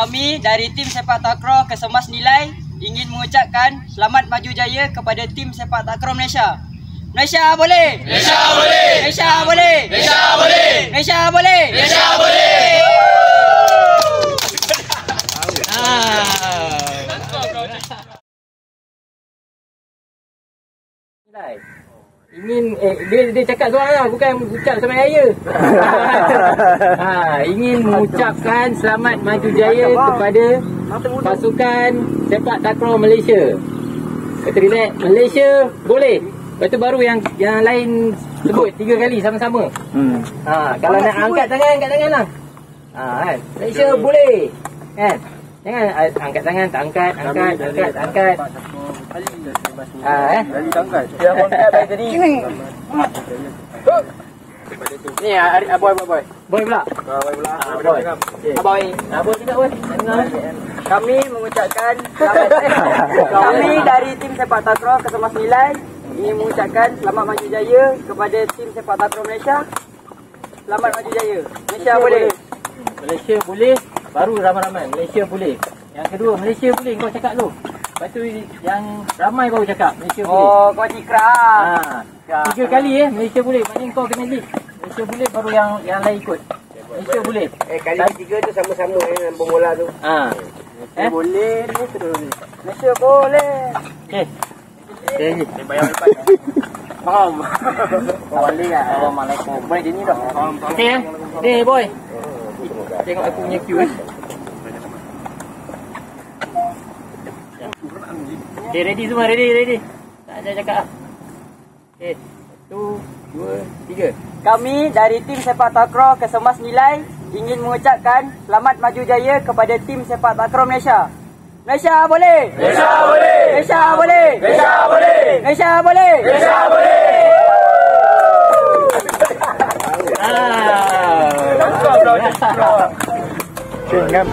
Kami dari tim sepak takraw Kesemas Nilai ingin mengucapkan selamat maju jaya kepada tim sepak takraw Malaysia. Malaysia boleh! Malaysia boleh! Malaysia boleh! Malaysia boleh! Malaysia boleh! Malaysia boleh! Ingin dia cakap seorang lah, bukan ucap sama raya. Ingin mengucapkan selamat maju jaya kepada pasukan sepak takraw Malaysia. Kata relax, Malaysia boleh. Lepas tu baru yang lain sebut 3 kali sama-sama. Kalau nak angkat tangan lah. Kan? Malaysia boleh. Kan? Jangan angkat tangan, tak angkat. Dia angkat baik tadi. Ni aboy. Boy pula. Aboy. Aboy juga boy. Kami mengucapkan kami dari tim sepak takraw Kesemas Nilai ingin mengucapkan selamat maju jaya kepada tim sepak takraw Malaysia. Selamat maju jaya. Malaysia boleh. Malaysia boleh. Baru ramai-ramai Malaysia boleh. Yang kedua Malaysia boleh kau cakap tu. Lepas tu yang ramai baru cakap Malaysia boleh. Oh, kau cikra. 3 kali Malaysia boleh. Maknanya kau kena lead. Malaysia boleh baru yang lain ikut. Malaysia boleh. Kali ketiga tu sama-sama dengan pemula tu. Malaysia boleh ni terus. Malaysia boleh. Okey. Okey. Bayar lepas. Faham. Boleh ah. Assalamualaikum. Boleh dia ni dah. Okey Ni boy. Tengok aku punya queue Okay, ready semua, ready. Tak ada cakap lah. Okay, 1, 2, 3. Kami dari tim sepak takraw Kesemas Nilai ingin mengucapkan selamat maju jaya kepada tim sepak takraw Malaysia. Malaysia boleh! Malaysia boleh! Malaysia boleh! Malaysia boleh! Malaysia boleh! Malaysia boleh! Cengam.